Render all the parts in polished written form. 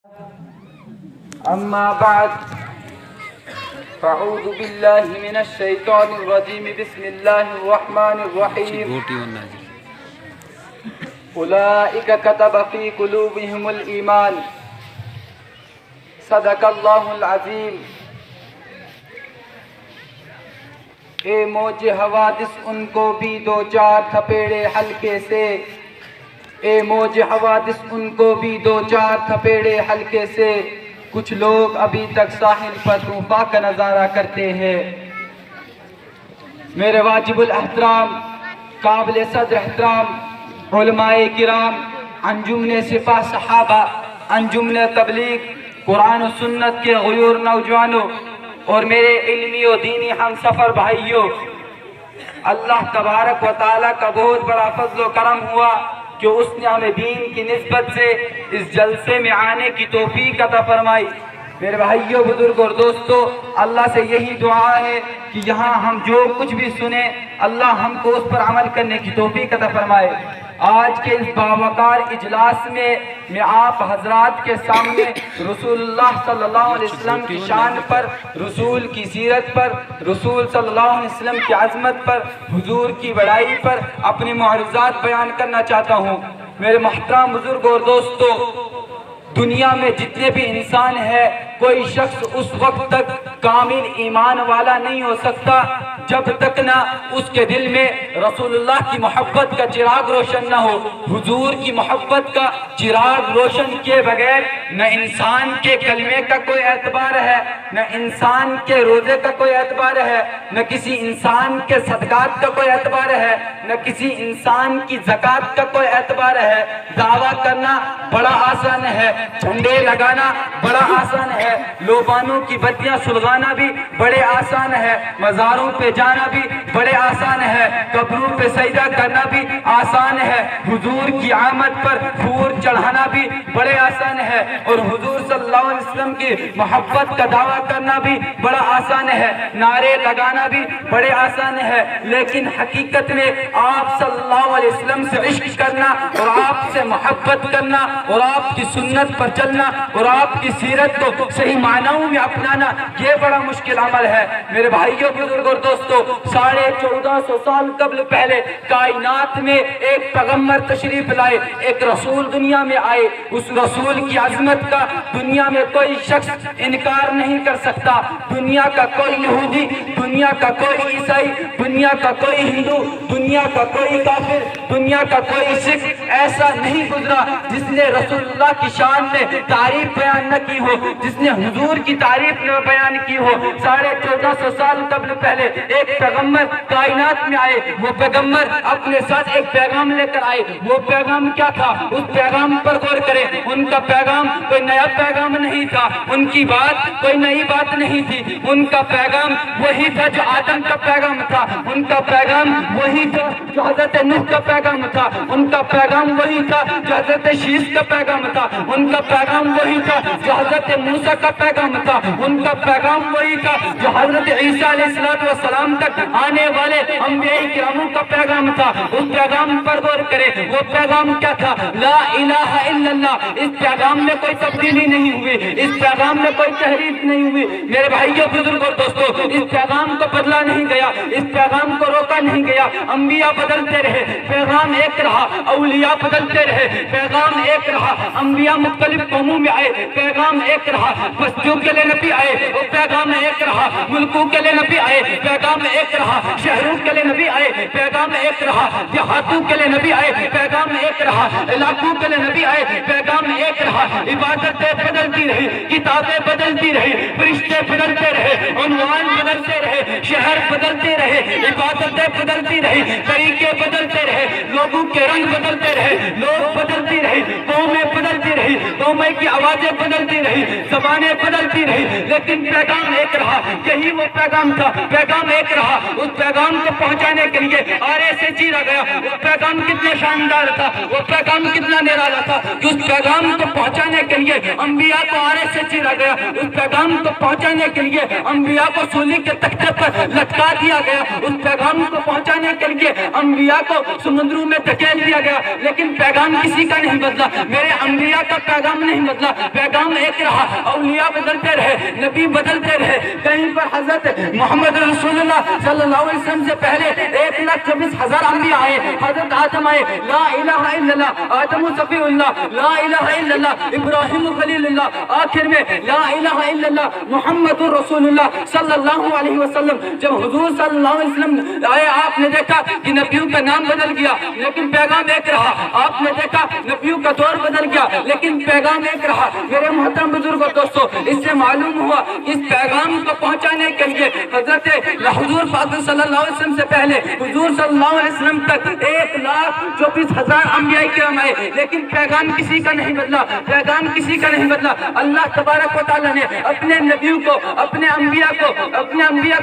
أما بعد فأعوذ بالله من الشيطان الرجيم بسم الله الرحمن الرحيم أولئك كتب في قلوبهم الإيمان صدق الله العظيم. اے موج حوادث ان کو بھی دو چار تھپیڑے حلقے سے، اے موج حوادث ان کو بھی دو چار تھپیڑے حلقے سے. کچھ لوگ ابھی تک ساحل پر طوفان کا نظارہ کرتے ہیں. میرے واجب الاحترام قابل صدر احترام علماء کرام، انجمن سپاہ صحابہ، انجمن تبلیغ، قرآن و سنت کے غیور نوجوانوں اور میرے علمی و دینی ہم سفر بھائیوں، اللہ تبارک و تعالیٰ کا بہت بڑا فضل و کرم ہوا کہ اس نے ہمیں دین کی نسبت سے اس جلسے میں آنے کی توفیق عطا فرمائی. میرے بھائیوں، بزرگ اور دوستو، اللہ سے یہی دعا ہے کہ یہاں ہم جو کچھ بھی سنیں اللہ ہم کو اس پر عمل کرنے کی توفیق عطا فرمائے. آج کے اس باوقار اجلاس میں آپ حضرات کے سامنے رسول اللہ صلی اللہ علیہ وسلم کی شان پر، رسول کی سیرت پر، رسول صلی اللہ علیہ وسلم کی عظمت پر، حضور کی بڑائی پر اپنے معرضات بیان کرنا چاہتا ہوں. میرے محترم بزرگ اور دوستو، دنیا میں جتنے بھی انسان ہیں، کوئی شخص اس وقت تک کامل ایمان والا نہیں ہو سکتا جب تک نہ اس کے دل میں رسول اللہ کی محبت کا چراغ روشن نہ ہو. حضور کی محبت کا چراغ روشن کیے بغیر نہ انسان کے کلمے کا کوئی اعتبار ہے، نہ انسان کے روزے کا کوئی اعتبار ہے، نہ کسی انسان کے صدقات کا کوئی اعتبار ہے، نہ کسی انسان کی زکوٰۃ کا کوئی اعتبار ہے. دعویٰ کرنا بڑا آسان ہے، جھنڈے لگانا بڑا آسان ہے، لوبانوں کی بتیاں سلغانا بھی بڑے آسان ہے، مزاروں پہ جانا بھی بڑے آسان ہے، قبروں پہ سجدہ کرنا بھی آسان ہے، حضور کی آمد پر پھول چڑھانا بھی بڑے آسان ہے، اور حضور صلی اللہ علیہ وسلم کی محبت کا دعویٰ کرنا بھی بڑا آسان ہے، نعرے لگانا بھی بڑے آسان ہے. لیکن حقیقت میں آپ صلی اللہ علیہ وسلم سے عشق کرنا اور آپ سے محبت کرنا اور آپ کی سنت پر چلنا اور آپ کی سیرت کو صحیح معنوں میں اپنانا، یہ بڑا مشکل عمل ہے. میرے بھائیوں، بزرگ اور دوستو، 1450 سال قبل پہلے کائنات میں ایک پیغمبر تشریف لائے، ایک رسول دنیا میں آئے. اس رسول کی عظمت کا دنیا میں کوئی شخص انکار نہیں کر سکتا. دنیا کا کوئی یہودی، دنیا کا کوئی عیسائی، دنیا کا کوئی ہندو، دنیا کا کوئی کافر، دنیا کا کوئی سکھ ایسا نہیں گزرا جس نے رسول اللہ کی شان میں تعریف بیان نہ کی ہو، جس نے حضور کی تعریف نہ بیان کی ہو. 1450 سال قبل پہلے ایک پیغمبر کائنات میں آئے. وہ پیغمبر اپنے ساتھ ایک پیغام لے کر آئے. وہ پیغام کیا تھا؟ اس پیغام پر غور کریں. ان کا پیغام کوئی نیا پیغام نہیں تھا، ان کی بات کوئی نئی بات نہیں تھی. ان کا پیغام وہی تھا جو آدم کا پیغام تھا. ان کا پیغام وہی تھا جو حضرت نوح کا پیغام تھا. ان کا پیغام وہی تھا جو حضرت شیس کا پیغام تھا. ان کا پیغام وہی تھا جو حضرت موسیٰ کا پیغام تھا. ان کا پیغام وہی تھا جو حضرت عیسیٰ علیہ السلام تک آنے والے انبیاء کراموں کا پیغام تھا. اس پیغام پر غور کریں. وہ پیغام کیا تھا؟ لا الہ الا اللہ. اس پیغام میں کوئی تبدیلی نہیں ہوئی، اس پیغام میں کوئی تحریف نہیں ہوئی. میرے بھائیوں، بزرگ اور دوستو، اس پیغام کو بدلا نہیں گیا، اس پیغام کو روکا نہیں گیا. انبیاء بدلتے رہے، پیغام ایک رہا. اولیاء بدلتے رہے، پیغام ایک رہا. انبیاء مختلف قوموں میں آئے، پیغام ایک رہا. بستیوں کے لیے نبی آئے، وہ پیغام ایک رہا. ملکوں کے لیے نبی آئے، پیغام ایک رہا. شہروں کے لیے نبی آئے، پیغام ایک رہا. دیہاتوں کے لیے نبی آئے، پیغام ایک رہا. علاقوں کے لیے نبی آئے، پیغام ایک رہا. عبادتیں بدلتی رہی، کتابیں بدلتی رہی، فرشتے بدلتے رہے، عنوان بدلتے رہے، شہر بدلتے رہے، عبادتیں بدلتی رہی، طریقے بدلتے رہے، لوگوں کے رنگ بدلتے رہے، لوگ بدلتی رہی، قومیں بدلتی رہی، قومیں کی آوازیں بدلتی رہی، زبانیں بدلتی رہی، لیکن پیغام ایک رہا. یہی وہ پیغام تھا، پیغام ایک رہا. اس پیغام کو پہنچانے کے لیے آرے سے چیرا گیا. وہ پیغام کتنا شاندار تھا، وہ پیغام کتنا نرالا تھا کہ اس پیغام کو پہنچانے کے لیے انبیاء کو آرے سے چیرا گیا. اس پیغام کو پہنچانے کے لیے انبیاء کو سولی کے تختے پر لٹکا دیا گیا. اس پیغام کو پہنچانے کے لیے انبیاء کو سمندروں میں دھکیل دیا گیا. لیکن پیغام کسی کا نہیں بدلا. میرے انبیاء کا کا پیغام نہیں بدلا، پیغام ایک رہا، اولیاء بدلتے رہے، نبی بدلتے رہے، کہیں پر حضرت محمد رسول اللہ صلی اللہ علیہ وسلم سے پہلے 1,24,000 انبیاء آئے، حضرت آدم آئے، لا الہ الا اللہ، آدم صفی اللہ، لا الہ الا اللہ، ابراہیم خلیل اللہ، آخر میں لا الہ الا اللہ محمد رسول اللہ صلی اللہ علیہ وسلم۔ جب حضور صلی اللہ علیہ وسلم آئے، آپ نے دیکھا کہ نبیوں کا نام بدل گیا لیکن پیغام ایک رہا، آپ نے دیکھا نبیوں کا دور بدل گیا لیکن پیغام ایک رہا۔ میرے محترم بزرگ اور دوستو، اس سے معلوم ہوا کہ اس پیغام کو پہنچانے کے لیے حضرت حضور پاک صلی اللہ علیہ وسلم سے پہلے حضور صلی اللہ علیہ وسلم تک 1,24,000 انبیاء کرام آئے لیکن پیغام کسی کا نہیں بدلا، پیغام کسی کا نہیں بدلا۔ اللہ تبارک و تعالیٰ نے اپنے نبیوں کو، اپنے انبیاء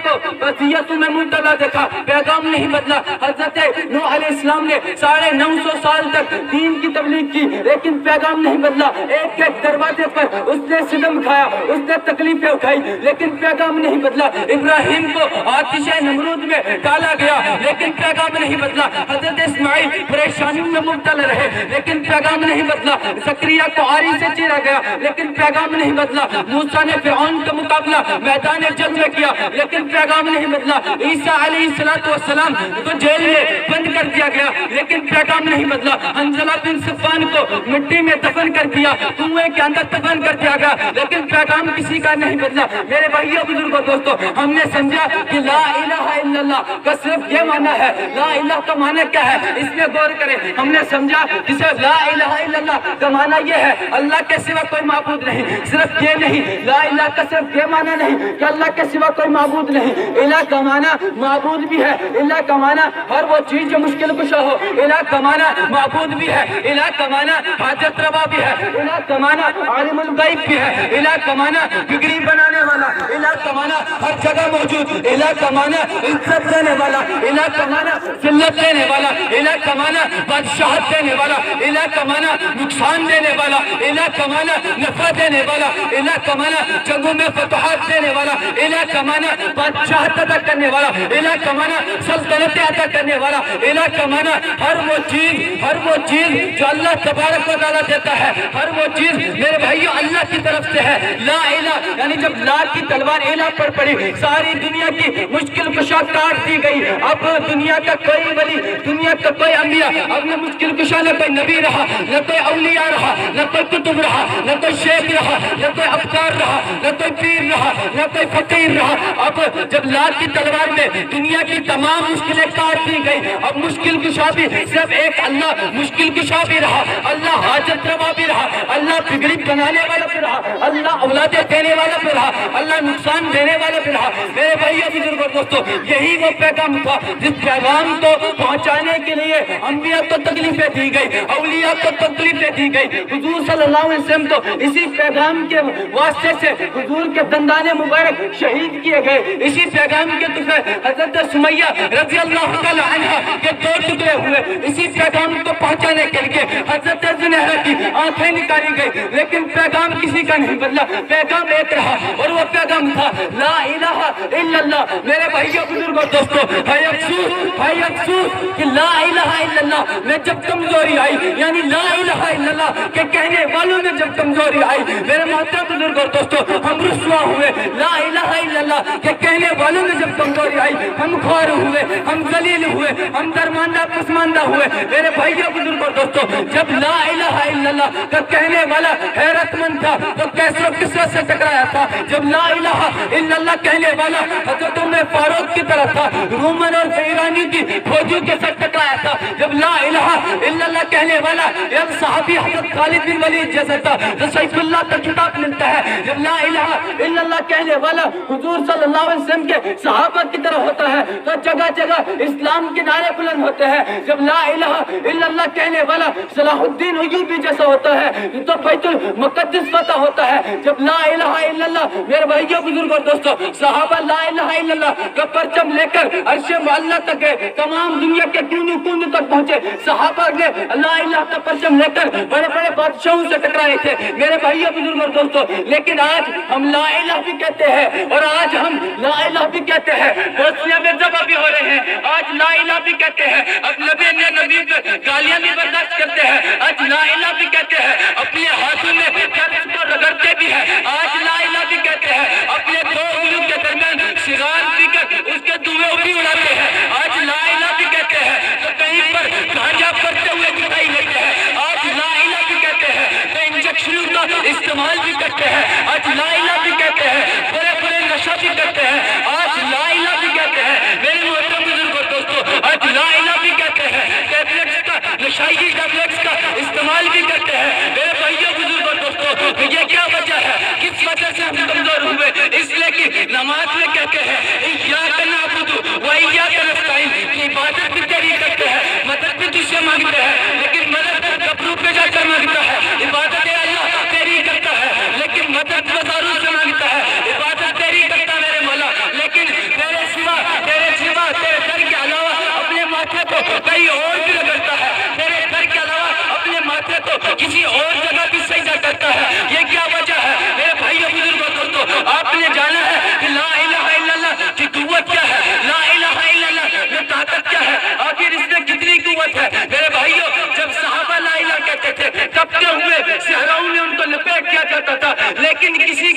کو وصیتوں میں مبتلا دیکھا، پیغام نہیں بدلا۔ حضرت نوح علیہ السلام نے 950 سال تک دین کی تبلیغ کی لیکن پیغام نہیں بدلا۔ ایک ایک دروازے پر اس نے صدم کھایا، اس نے تکلیفیں اٹھائی لیکن پیغام نہیں بدلا۔ ابراہیم کو آتش نمرود میں ڈالا گیا لیکن پیغام نہیں بدلا۔ حضرت اسماعیل پریشانیوں میں مبتلا رہے لیکن پیغام نہیں بدلا۔ زکریا کو آری سے چیرا گیا لیکن پیغام نہیں بدلا۔ موسیٰ نے فرعون کا مقابلہ میدان جنگ میں کیا لیکن پیغام نہیں بدلا۔ عیسیٰ علیہ السلام کو جیل میں بند کر دیا گیا لیکن پیغام نہیں بدلا۔ حنظلہ بن صفوان کو مٹی میں دفن کر دیا، کنویں کے اندر دفن کر دیا گیا لیکن پیغام کسی کا نہیں بدلا۔ میرے بھائیوں بزرگوں دوستو، ہم نے سمجھا کہ لا الہ الا اللہ کا صرف یہ معنی ہے۔ لا الہ کا معنی کیا ہے، اس میں غور کریں۔ ہم نے سمجھا کہ صرف لا الہ الا اللہ کا معنی یہ ہے اللہ کے سوا کوئی معبود نہیں، صرف یہ نہیں۔ لا الہ کا صرف یہ معنی نہیں کہ اللہ کے سوا کوئی معبود نہیں، الہ کا معنی معبود بھی ہے، الہ کا معنی ہر وہ چیز جو مشکل کشا ہو، الہ کا معنی معبود بھی ہے، الہ کا معنی حاجت روا بھی ہے، الہ کا معنی عالم الغیب بھی ہے، الہ کا معنی بگڑی بنانے والا، الہ کا معنی ہر جگہ موجود، الہ کا معنی عزت دینے والا، الہ کا معنی ذلت دینے والا، الہ کا معنی بادشاہت دینے والا، الہ کا معنی نقصان دینے والا، الہ کا معنی نفع دینے والا، الہ کا معنی جنگوں میں فتوحات دینے والا، الہ کا معنی بادشاہت عطا کرنے والا، الہ کا معنی سلطنت عطا کرنے والا، الہ کا معنی ہر وہ چیز جو اللہ تبارک و تعالیٰ دیتا ہے، ہر وہ چیز میرے بھائیو اللہ کی طرف سے ہے۔ لا الہ یعنی جب لا کی تلوار الہ پر پڑی، ساری دنیا کی مشکل کشا کاٹ دی گئی۔ اب دنیا کا کوئی ولی، دنیا کا کوئی انبیاء اب نہ مشکل کشا، نہ کوئی نبی رہا، نہ کوئی اولیاء رہا، نہ کوئی کتب رہا، نہ کوئی شیخ رہا، نہ کوئی افکار رہا، نہ کوئی پیر رہا، نہ کوئی فقیر رہا۔ اب جب لا کی تلوار میں دنیا کی تمام مشکلیں کاٹ دی گئی، اب مشکل کشا بھی صرف ایک اللہ مشکل کشا بھی رہا، اللہ حاجت روا بھی رہا، اللہ بگڑی بنانے والا بھی رہا، اللہ اولادیں دینے والا بھی رہا، اللہ نقصان دینے والا بھی رہا۔ میرے بھائیوں بزرگوں دوستو، یہی وہ پیغام تھا جس پیغام کو پہنچانے کے لیے انبیاء کو تکلیفیں دی گئی، اولیاء کو تکلیفیں دی گئی۔ حضور صلی اللہ علیہ وسلم تو اسی پیغام کے واسطے سے حضور کے دندان مبارک شہید کیے گئے، اسی پیغام کے دفعہ حضرت سمیہ رضی اللہ تعالی عنہ کے 2 ٹکڑے ہوئے، اسی پیغام کو پہنچانے کے لیے حضرت زنیرہ کی آنکھیں نکالی گئی لیکن پیغام کسی کا نہیں بدلا، پیغام ایک رہا اور وہ پیغام تھا لا الہ الا اللہ۔ میرے بھائیوں بزرگوں دوستو، ہے افسوس کہ لا الہ الا اللہ میں جب کمزوری آئی، یعنی لا الہ الا اللہ کے کہنے والوں میں جب کمزوری آئی، میرے محترم بزرگوں دوستو، ہم رسوا ہوئے۔ لا الہ الا اللہ کے کہنے والوں میں جب کمزوری آئی، ہم خوار ہوئے، ہم ذلیل ہوئے، ہم درماندہ پسماندہ ہوئے۔ میرے بھائیوں بزرگوں دوستو، جب لا الہ الا اللہ کا کہنے والا حیرت مند تھا تو کیسر و کسرا سے ٹکرایا تھا، جب لا الہ الا اللہ کہنے والا حضرت عمر فاروق کی طرف تھا، رومن اور ایرانی کی فوجوں کے ساتھ ٹکرایا تھا، جب لا الہ الا اللہ کہنے والا ایک صحابی حضرت خالد بن ولید جیسا تھا تو سیف اللہ کا خطاب ملتا ہے، جب لا الہ الا اللہ کہنے والا حضور صلی اللہ علیہ وسلم کے صحابہ کی طرح ہوتا ہے تو جگہ جگہ اسلام کے نعرے بلند ہوتے ہیں، جب لا الہ الا اللہ کہنے والا صلاح الدین ایوبی جیسا ہوتا ہے تو بیت المقدس فتح ہوتا ہے، جب لا الہ الا اللہ میرے بھائیوں بزرگوں دوستو صحابہ لا الہ الا اللہ کا پرچم لے کر عرش معلیٰ تک گئے، تمام دنیا کے کونے کونے تک پہنچے، صحابہ نے لا الہ کا پرچم لے کر بڑے بڑے بادشاہوں سے ٹکرائے تھے۔ میرے بھائیوں بزرگوں دوستو دوستو، لیکن آج ہم لا الہ بھی کہتے ہیں اور آج ہم لا الہ بھی کہتے ہیں، بوسنیا میں ذبح بھی ہو رہے ہیں، آج لا الہ بھی کہتے ہیں، اب نبی پہ گالیاں بھی برداشت کرتے ہیں، آج لا الہ بھی کہتے ہیں، اپنے ہاتھوں میں چرس کو رگڑتے بھی ہیں، آج لا الہ بھی کہتے ہیں، اپنے دو انگلیوں کے درمیان سگار پی کر اس کے دھوئیں بھی اڑاتے ہیں، آج لا الہ بھی کہتے ہیں، تو کہیں پر گانجا کرتے ہوئے دکھائی دیتے ہیں، آج لا الہ بھی کہتے ہیں، تو انجیکشنوں کا استعمال بھی کرتے ہیں، آج لا الہ بھی کہتے ہیں، بڑے نشہ بھی کرتے ہیں، آج لا الہ بھی کہتے ہیں، میرے محترم بزرگوں دوستو، آج لا الہ بھی کہتے ہیں، ٹیبلٹس کا نشائی ٹیبلٹس کا استعمال بھی کرتے ہیں، میرے بھائیوں بزرگوں دوستو، یہ کیا وجہ ہے، کس وجہ سے ہم کمزور ہوئے؟ اس لیے کہ نماز میں کہتے ہیں ایاک نعبد و ایاک نستعین، عبادت بھی تیری کرتے ہیں، مدد بھی تجھ سے مانگتے ہیں، لیکن مدد قبروں پہ جا کر مانگتا ہے، عبادت اللہ تیری کرتا ہے لیکن مدد مزاروں سے مانگتا ہے، عبادت تیری کرتا میرے مولا، لیکن تیرے سوا تیرے در کے علاوہ اپنے ماتھے کو کہیں اور بھی رگڑتا ہے، تیرے در کے علاوہ اپنے ماتھے کو کسی اور جگہ بھی سجدہ کرتا ہے، یہ کیا وجہ ہے؟ میرے بھائیوں بزرگوں دوستو، آپ نے جانا ہے کہ لا الہ الا اللہ کی قوت کیا ہے، لا الہ الا اللہ میں طاقت کیا ہے، آخر اس میں کتنی قوت ہے؟ میرے بھائیوں، جب صحابہ لا الہ کہتے تھے تپتے ہوئے صحراؤں میں ان کو لپیٹ کیا جاتا تھا، لیکن کسی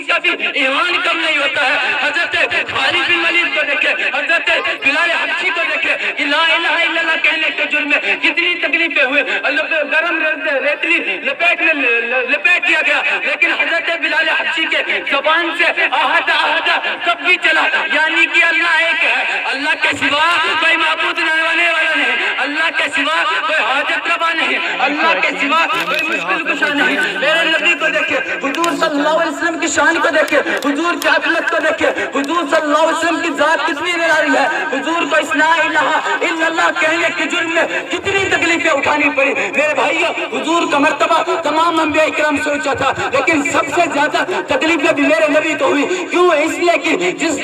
کا بھی ایمان کم نہیں ہوتا ہے۔ حضرت خالد بن ولید کو دیکھے، حضرت بلال حبشی کو دیکھے کہ لا الہ الا اللہ کہنے کے جرم میں کتنی تکلیفیں ہوئے، گرم ریتلی لپیٹ دیا گیا، لیکن حضرت بلال حبشی کے زبان سے آہدہ تب بھی چلا، یعنی کہ اللہ ایک ہے، اللہ کے سوا کوئی معبود بنانے والا نہیں، اللہ کے سوا کوئی حاجت روا نہیں، اللہ کے سوا کوئی مشکل کشا نہیں۔ میرے نبی کو دیکھے، حضور صلی اللہ علیہ وسلم کی شان کو دیکھے، حضور کی عظمت کو دیکھے، حضور صلی اللہ علیہ وسلم کی ذات کتنی نرالی ہے، حضور کو اس لا الہ الا اللہ کہنے کے جرم میں کتنی تکلیفیں اٹھانی پڑی۔ میرے بھائیو، حضور کا مرتبہ تمام انبیاء کرام سے اونچا تھا، لیکن سب سے زیادہ تکلیفیں بھی میرے نبی کو ہوئی، کیوں؟ اس لیے کہ جس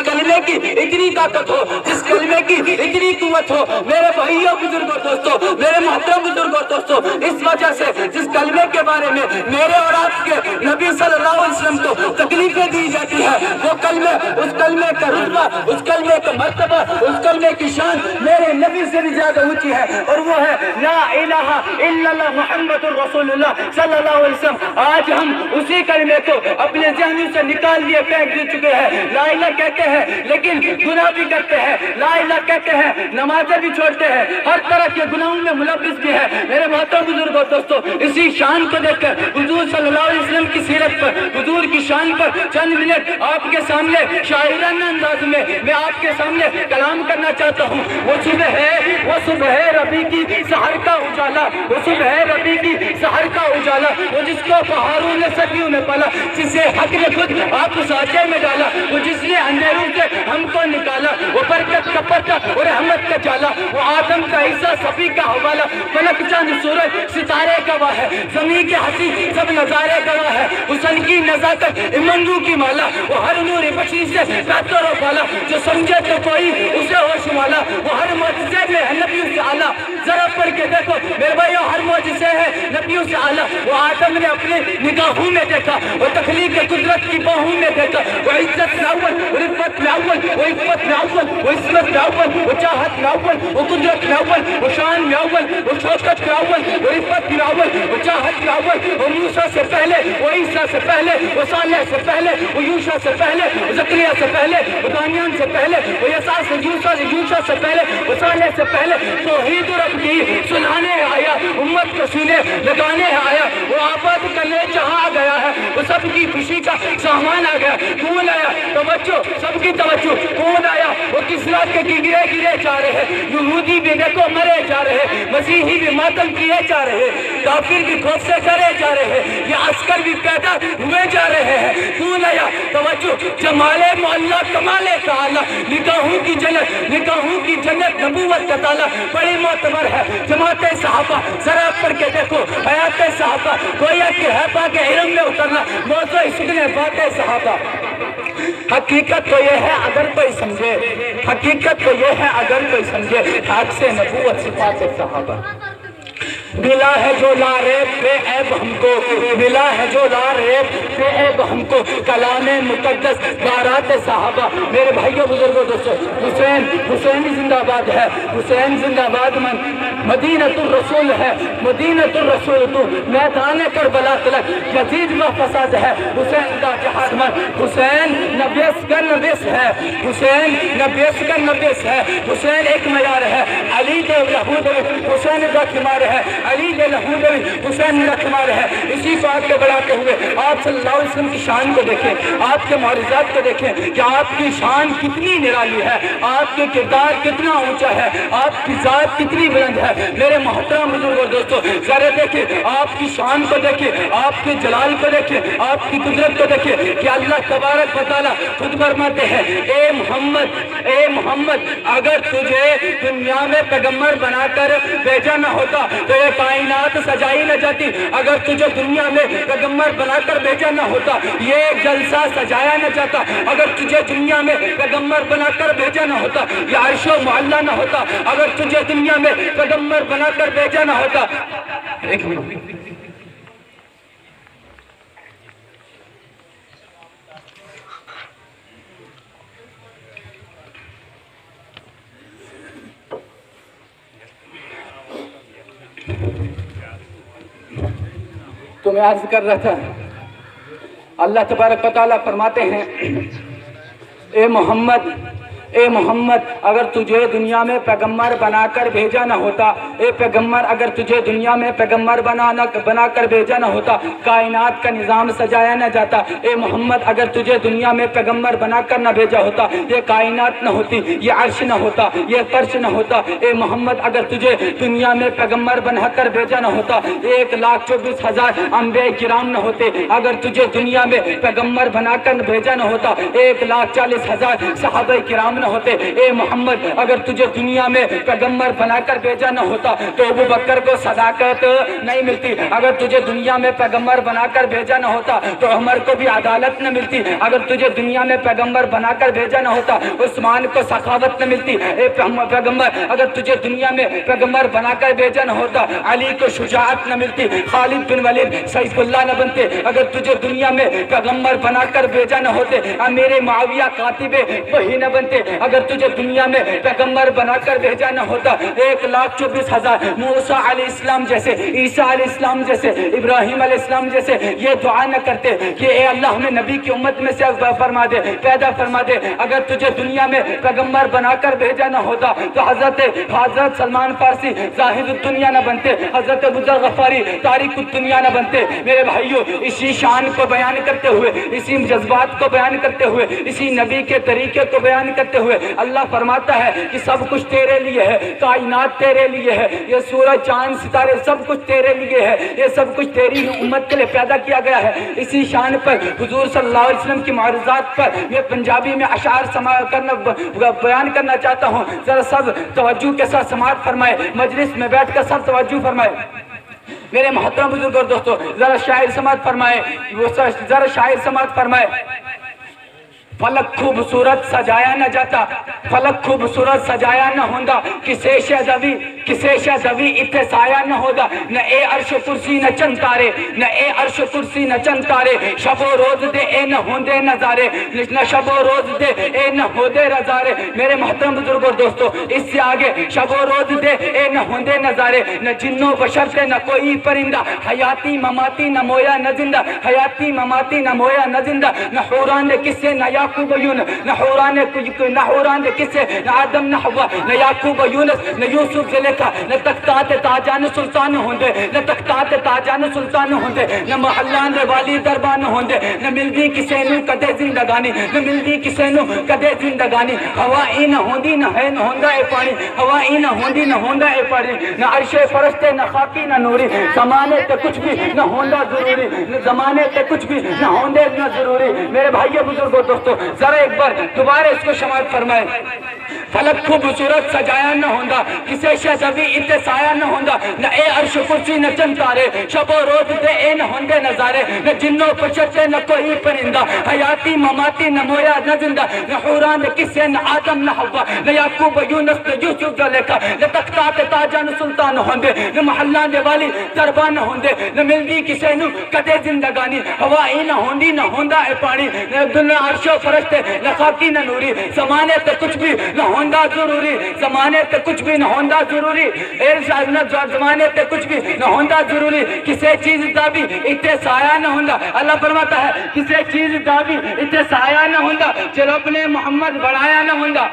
کلمے کی اتنی طاقت ہو، جس کلمے کی اتنی قوت ہو، میرے بھائیو بزرگوں دوستو، میرے محترم بزرگوں دوستو، اس وجہ سے جس کلمے کے بارے میں میرے اور آپ کے نبی صلی اللہ علیہ وسلم کو تکلیفیں دی جاتی ہے، وہ کلمے، اس کلمے کا رتبہ، اس کلمے کا مرتبہ، اس کلمے کی شان میرے نبی سے بھی زیادہ اونچی ہے، اور وہ ہے لا الہ الا اللہ محمد الرسول اللہ صلی اللہ علیہ وسلم۔ آج ہم اسی کلمے کو اپنے ذہنوں سے نکال لیے پھینک دے چکے ہیں، لا الہ کہتے ہیں لیکن گناہ بھی کرتے ہیں، لا الہ کہتے ہیں نمازیں بھی چھوڑتے ہیں، ہر طرح کے گناہوں میں ملوث بھی ہے۔ میرے محترم بزرگوں دوستو، اسی شان کو دیکھ کر حضور صلی اللہ علیہ وسلم کی سیرت پر، حضور کی شان پر چند منٹ آپ کے سامنے شاعرانہ انداز میں میں آپ کے سامنے کلام کرنا چاہتا ہوں۔ وہ صبح ہے ربی کی سحر کا اجالا، وہ صبح ہے ربی کی سحر کا اجالا، وہ جس کو پہاڑوں نے صدیوں میں پالا، جسے حق نے خود آپ سانچے میں ڈالا، وہ جس نے اندھیروں سے ہم کو نکالا، وہ برکت کا پتہ اور رحمت کا جالا، وہ آدم کا حصہ صفی کا حوالہ، فلک چاند سورج ستارے گواہ ہے، زمین کے ہنسی سب نظارے گواہ ہے، حسن کی نزاکت ایمنوں کی مالا، وہ ہر نور بخشی سے بہتر و بالا، جو سمجھے تو کوئی اسے ہوش والا، وہ ہر معجزے میں ہے نبیوں سے اعلیٰ، ذرا پڑھ کے دیکھو میرے بھائیو، ہر معجزے ہے نبیوں سے اعلیٰ۔ وہ آدم نے اپنے نگاہوں میں دیکھا، وہ تخلیق قدرت کی باہوں میں دیکھا، وہ عزت میں اول، وہ رفت میں اول، وہ عفت میں اول، وہ عصمت میں اول، وہ چاہت میں اول، وہ قدرت میں اول، وہ شان میں اول، وہ شوکت میں اول، وہ رفت میں اول، وہ چاہت میں اول، وہ موسیٰ سے پہلے، وہ عیسیٰ سے پہلے، وہ صالح سے پہلے، وہ یوشع سے پہلے، وہ زکریا سے پہلے، وہ دانیال سے پہلے، وہ یسع سے یوشع سے پہلے، وہ صالح سے پہلے، توحید رب کی سنانے آیا، امت کو سینے لگانے آیا، وہ آباد کرنے جہاں گیا ہے، وہ سب کی خوشی کا سامان آ گیا۔ کون آیا؟ توجہ، سب کی توجہ، کون آیا؟ وہ کسریٰ کے گرے جا رہے ہیں، یہودی بھی دیکھو مرے جا رہے ہیں، مسیحی بھی ماتم کیے جا رہے ہیں، کافر بھی خوف سے ڈرے جا رہے ہیں، یہ عسکر بھی پیدا ہوئے جا رہے ہیں۔ کون آیا؟ توجہ، جمال معلیٰ کمال تعالیٰ، نگاہوں کی جنت نبوت کا تالا، بڑی معتبر ہے جماعت صحابہ، ذرا پڑھ کے دیکھو حیات صحابہ، گویا کہ ہے پاک علم میں اترنا، موضوع سکن بات صحابہ۔ حقیقت تو یہ ہے اگر کوئی سمجھے، حقیقت تو یہ ہے اگر کوئی سمجھے، حق سے نبوت صفات صحابہ۔ ملا ہے جو لا ریب بے عیب ہم کو، ملا ہے جو لا ریب بے عیب ہم کو، کلام مقدس بارات صحابہ۔ میرے بھائیوں بزرگوں دوستو، حسین زندہ باد ہے، حسین زندہ باد من مدینۃ الرسول ہے، مدینۃ الرسول تو میدان کربلا تلک یزید و فساد ہے، حسین کا جہاد من، حسین نبیس کا نبیس ہے، حسین نبیس کا نبیس ہے، حسین ایک معیار ہے، علی دے لہو دے حسین کا خمار ہے، علی دے لہو دے حسین کا خمار ہے۔ اسی کو آگے بڑھاتے ہوئے آپ صلی اللہ علیہ وسلم کی شان کو دیکھیں، آپ کے معجزات کو دیکھیں کہ آپ کی شان کتنی نرالی ہے، آپ کے کردار کتنا اونچا ہے، آپ کی ذات کتنی بلند ہے۔ میرے محترم بزرگ اور دوستو، ذرا دیکھیں آپ کی شان کو دیکھیں، آپ کے جلال کو دیکھیں، آپ کی قدرت کو دیکھیں کہ اللہ تبارک و تعالیٰ خود فرماتے ہیں، اے محمد اگر تجھے دنیا میں پیغمبر بنا کر بھیجا نہ ہوتا تو یہ کائنات سجائی نہ جاتی، اگر تجھے دنیا میں پیغمبر بنا کر بھیجا نہ ہوتا یہ جلسہ سجایا نہ جاتا، اگر تجھے دنیا میں پیغمبر بنا کر بھیجا نہ ہوتا یہ عرش و معلا نہ ہوتا، اگر تجھے دنیا میں پیغمبر بنا کر بھیجا نہ ہوتا۔ ایک منٹ، تو میں عرض کر رہا تھا، اللہ تبارک و تعالیٰ فرماتے ہیں، اے محمد اگر تجھے دنیا میں پیغمبر بنا کر بھیجا نہ ہوتا، اے پیغمبر اگر تجھے دنیا میں پیغمبر بنا کر بھیجا نہ ہوتا کائنات کا نظام سجایا نہ جاتا، اے محمد اگر تجھے دنیا میں پیغمبر بنا کر نہ بھیجا ہوتا یہ کائنات نہ ہوتی، یہ عرش نہ ہوتا، یہ فرش نہ ہوتا، اے محمد اگر تجھے دنیا میں پیغمبر بنا کر بھیجا نہ ہوتا 1,24,000 انبیاء کرام نہ ہوتے، اگر تجھے دنیا میں پیغمبر بنا کر بھیجا نہ ہوتا 1,40,000 صحابہ کرام نہ ہوتے، اے محمد اگر تجھے دنیا میں پیغمبر بنا کر بھیجا نہ ہوتا تو ابو بکر کو صداقت نہیں ملتی، اگر تجھے دنیا میں پیغمبر بنا کر بھیجا نہ ہوتا تو عمر کو بھی عدالت نہ ملتی، اگر تجھے دنیا میں پیغمبر بنا کر بھیجا نہ ہوتا عثمان کو سخاوت نہ ملتی، اے پیغمبر اگر تجھے دنیا میں پیغمبر بنا کر بھیجا نہ ہوتا علی کو شجاعت نہ ملتی، خالد بن ولید سیف اللہ نہ بنتے، اگر تجھے دنیا میں پیغمبر بنا کر بھیجا نہ ہوتے امیر معاویہ کاتب وحی نہ بنتے، اگر تجھے دنیا میں پیغمبر بنا کر بھیجا نہ ہوتا 1,24,000 موسیٰ علیہ السلام جیسے، عیسیٰ علیہ السلام جیسے، ابراہیم علیہ السلام جیسے یہ دعا نہ کرتے کہ اے اللہ ہمیں نبی کی امت میں سے فرما دے، پیدا فرما دے، اگر تجھے دنیا میں پیغمبر بنا کر بھیجا نہ ہوتا تو حضرت سلمان فارسی زاہد الدنیا نہ بنتے، حضرت ابو ذر غفاری تاریخ الدنیا نہ بنتے۔ میرے بھائیوں اسی شان کو بیان کرتے ہوئے، اسی جذبات کو بیان کرتے ہوئے، اسی نبی کے طریقے کو بیان کرتے ہوئے اللہ فرماتا ہے کہ سب کچھ تیرے لیے ہے، کائنات تیرے لیے ہے، یہ سورج چاند ستارے سب کچھ تیرے لیے ہے، یہ سب کچھ تیری امت کے لیے پیدا کیا گیا ہے۔ اسی شان پر حضور صلی اللہ علیہ وسلم کی معجزات پر میں پنجابی میں اشعار بیان کرنا چاہتا ہوں، ذرا سب توجہ کے ساتھ سماعت فرمائے، مجلس میں بیٹھ کر سب توجہ فرمائے۔ میرے محترم بزرگ اور دوستو ذرا شاعر سماعت فرمائے، ذرا شاعر سماعت فرمائے۔ فلک خوبصورت سجایا نہ جاتا، فلک خوبصورت سجایا نہ ہوندا، کسے شہدوی اتھے سایہ نہ ہودا، نہ اے عرش کرسی نہ چند تارے، نہ اے عرش کرسی نہ چند تارے، شب و روز دے اے نہ ہوندے نظارے، نہ شب و روز دے اے نہ ہوندے نظارے۔ میرے محترم بزرگ اور دوستو اس سے آگے شب و روز دے اے نہ ہوندے نظارے، نہ جنوں بشر تے نہ کوئی پرندہ، حیاتی مماتی نہ مویا نہ زندہ، حیاتی مماتی نہ مویا نہ زندہ، نہ حوران دے کسے نہ یعقوب یونس، نہ حوران دے کسے نہ آدم نہ حوا، نہ یعقوب یونس نہ یوسف زلیخا، نہ تختات تاجان سلطان ہوندے، نہ تختات تاجان سلطان ہوندے، نہ محلان دے والی دربان ہوندے، نہ ملدی کسے نو کدے زندگانی، نہ ملدی کسے نو کدے زندگانی، ہوا ای نہ ہوندی نہ ہے نہ ہوندا اے پانی، ہوا ای نہ ہوندی نہ ہوندا اے پانی، نہ عرش فرشتے نہ خاکی نہ نوری، زمانے تے کچھ بھی نہ ہوندا ضروری، نہ زمانے تے کچھ بھی نہ ہوندے نہ ضروری۔ میرے بھائیو بزرگو دوستو ذرا ایک بار دوبارہ اس کو شماعت فرمائے۔ فلک خوبصورت سجایا نہ ہوندا کسے شہزوی اتنے سایہ نہ ہوندا نہ اے عرش کرسی نہ چند تارے شب و روز تے اے نہ ہوندے نظارے نہ جنوں پچھتے نہ کوئی پرندہ حیاتی مماتی نہ مویا نہ زندہ نہ حوران نہ کسے نہ آدم نہ حوا نہ یعقوب یونس نہ یوسف کا لکھا نہ تختات تاجان سلطان ہوندے نہ محلان دے والی دربان نہ ہوندے نہ ملدی کسے نو کدے زندگانی ہوائی نہ ہوندی نہ ہوندا اے پانی نہ دنیا عرش و فرشتے نہ خاکی نہ نوری زمانے تے کچھ بھی نہ ہوندا ضروری زمانے تے کچھ بھی نہ ہوندا ضروری اے زمانے تے کچھ بھی نہ ہوندا ضروری کسے چیز دا بھی اتنے سایہ نہ ہوندا اللہ فرماتا ہے کسے چیز دا بھی اتنے سایہ نہ ہوندا چلو اپنے محمد بڑھایا نہ ہوندا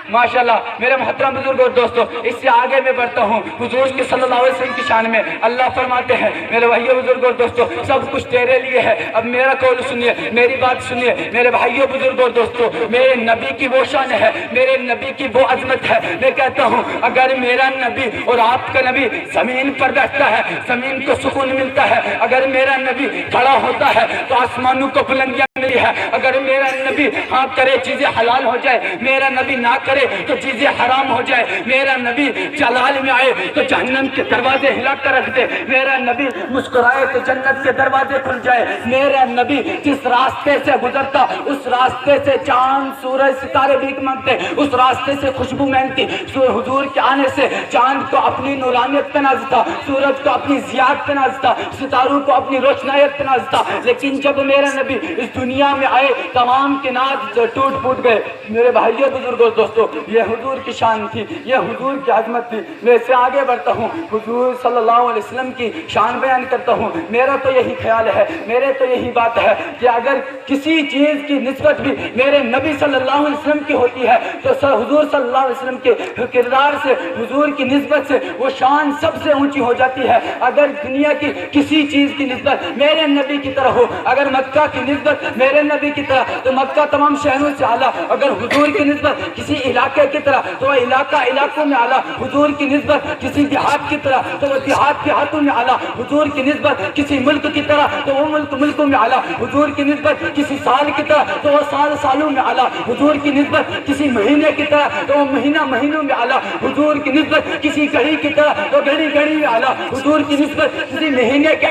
ماشاءاللہ میرے محترم بزرگ اور دوستو اس سے آگے میں بڑھتا ہوں حضور کی صلی اللہ علیہ وسلم کی شان میں اللہ فرماتے ہیں میرے بھائیو بزرگ اور دوستو سب کچھ تیرے لیے ہے اب میرا قول سنیے میری بات سنیے میرے بھائیو بزرگ اور دوستو میرے نبی کی وہ شان ہے میرے نبی کی وہ عظمت ہے میں کہتا ہوں اگر میرا نبی اور آپ کا نبی زمین پر بیٹھتا ہے زمین کو سکون ملتا ہے اگر میرا نبی کھڑا ہوتا ہے تو آسمانوں کو بلندیاں ملی ہے اگر میرا نبی ہاں کرے چیزیں حلال ہو جائے میرا نبی نہ کرے تو چیزیں حرام ہو جائے میرا نبی جلال میں آئے تو جہنم کے دروازے ہلا کر رکھ دے میرا نبی مسکرائے تو جنت کے دروازے کھل جائے میرا نبی جس راستے سے گزرتا اس راستے سے چاند سورج ستارے بھیک مانگتے اس راستے سے خوشبو مہنگتی حضور کے آنے سے چاند کو اپنی نورانیت پہ نازتا سورج کو اپنی ضیاءت پہ نازتا ستاروں کو اپنی روشنائیت پہ نازتا لیکن جب میرا نبی اس دنیا میں آئے تمام کے ناز ٹوٹ پھوٹ گئے میرے بھائیو بزرگوں دوستو یہ حضور کی شان تھی یہ حضور کی عظمت تھی میں اس سے آگے بڑھتا ہوں حضور صلی اللہ علیہ وسلم کی شان بیان کرتا ہوں میرا تو یہی خیال ہے میرے تو یہی بات ہے کہ اگر کسی چیز کی نسبت بھی میرے نبی صلی اللہ علیہ وسلم کی ہوتی ہے تو حضور صلی اللہ علیہ وسلم کے کردار سے حضور کی نسبت سے وہ شان سب سے اونچی ہو جاتی ہے اگر دنیا کی کسی چیز کی نسبت میرے نبی کی طرح ہو اگر مکہ کی نسبت میرے نبی کی طرح تو مکہ تمام شہروں سے اعلیٰ اگر حضور کی نسبت کسی علاقے کی طرح تو وہ علاقہ علاقوں میں اعلیٰ حضور کی نسبت کسی دیہات کی طرح تو وہ دیہات دیہاتوں میں اعلیٰ حضور کی نسبت کسی ملک کی طرح تو وہ ملک ملکوں میں اعلیٰ حضور کی نسبت کسی سال کی طرح تو وہ سال سالوں میں اعلیٰ حضور کی نسبت کسی مہینے کی طرح تو وہ مہینہ مہینوں میں اعلیٰ حضور کی نسبت کسی گھڑی کی طرح تو گھڑی گھڑی میں اعلیٰ حضور کی نسبت کسی مہینے کے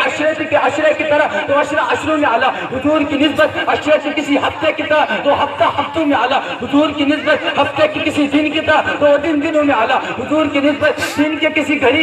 عشرے کی طرح تو عشروں میں اعلیٰ حضور کی نسبت عشرے کے کسی ہفتے کی طرح تو ہفتہ ہفتوں میں اعلیٰ حضور کی نسبت ہفتے کی کسی دن کی طرح تو دنوں میں اعلیٰ حضور کی نسبت دن کے کسی گھڑی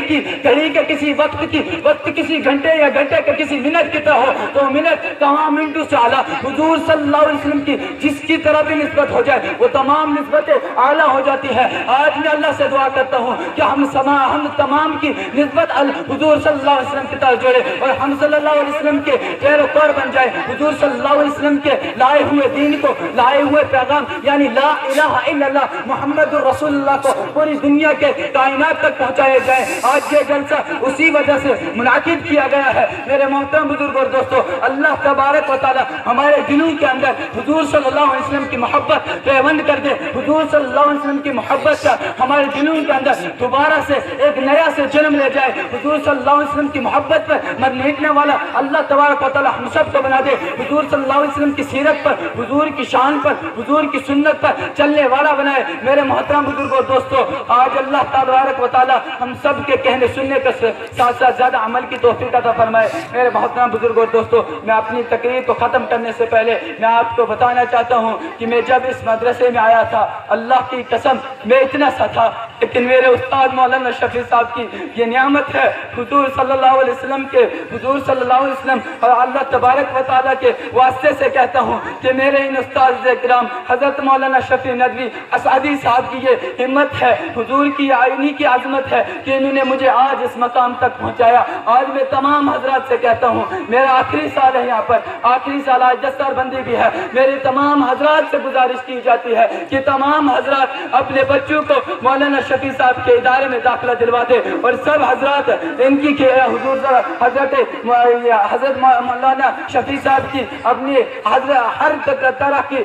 کے کسی وقت کسی گھنٹے یا گھنٹے کے کسی منٹ کی طرح ہو تو منٹ تمام منٹوں سے اعلیٰ حضور صلی اللہ علیہ وسلم کی جس کی طرح بھی نسبت ہو جائے وہ تمام نسبتیں اعلیٰ ہو جاتی ہے آج میں اللہ سے دعا کرتا ہوں کہ ہم تمام کی نسبت حضور صلی اللہ علیہ وسلم کی طرف جوڑے اور ہم صلی اللہ علیہ وسلم کے پیر و پیر بن جائے حضور صلی اللہ علیہ وسلم کے لائے ہوئے دین کو لائے ہوئے پیغام یعنی لا الہ الا اللہ محمد رسول اللہ کو پوری دنیا کے کائنات تک پہنچائے جائیں آج یہ جلسہ اسی وجہ سے منعقد کیا گیا ہے میرے محترم بزرگ اور دوستو اللہ تبارک و تعالی ہمارے دلوں کے اندر حضور صلی اللہ علیہ وسلم کی محبت پیوند کر دے حضور صلی اللہ علیہ وسلم کی محبت کا ہمارے دلوں کے اندر دوبارہ سے ایک نیا سے جنم لے جائے حضور صلی اللہ علیہ وسلم کی محبت پر مرنے والا اللہ تبارک و تعالی ہم سب کو بنا دے حضور صلی اللہ علیہ وسلم کی سیرت پر حضور کی شان پر حضور کی سنت پر چلنے والا بنائے میرے محترم بزرگ اور دوستو آج اللہ تبارک و تعالی ہم سب کے کہنے سننے کے ساتھ ساتھ زیادہ عمل کی توفیق عطا فرمائے میرے محترم بزرگ اور دوستو میں اپنی تقریر کو ختم کرنے سے پہلے میں آپ کو بتانا چاہتا ہوں کہ میں جب اس مدرسے میں آیا تھا اللہ کی قسم میں اتنا سا تھا لیکن میرے استاد مولانا شفیع صاحب کی یہ نعمت ہے حضور صلی اللہ علیہ وسلم کے حضور صلی اللہ علیہ وسلم اور اللہ تبارک و تعالیٰ کے واسطے سے کہتا ہوں کہ میرے ان استاد کرام حضرت مولانا شفیع ندوی اسعدی صاحب کی یہ ہمت ہے حضور کی آئینی کی عظمت ہے کہ انہوں نے مجھے آج اس مقام تک پہنچایا آج میں تمام حضرات سے کہتا ہوں میرا آخری سال ہے یہاں پر آخری سال آج دستار بندی بھی ہے میرے تمام حضرات سے گزارش کی جاتی ہے کہ تمام حضرات اپنے بچوں کو مولانا شفیع صاحب کے ادارے میں داخلہ دلوا دے اور سب حضرات ان کی حضور حضرت مولانا شفیع صاحب کی اپنی ہر طرح کی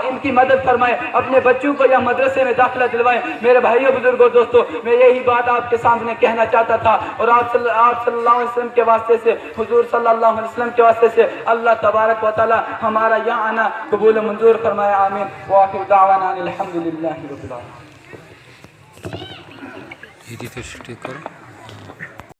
ان کی مدد فرمائے اپنے بچوں کو یا مدرسے میں داخلہ دلوائیں میرے بھائیوں بزرگوں دوستوں میں یہی بات آپ کے سامنے کہنا چاہتا تھا اور آپ صلی اللہ علیہ وسلم کے واسطے سے حضور صلی اللہ علیہ وسلم کے واسطے سے اللہ تبارک و تعالی ہمارا یہاں آنا قبول منظور فرمائے آمین وآخر دعوانا الحمدللہ رب العالمین ভিডিওতে শুট করো।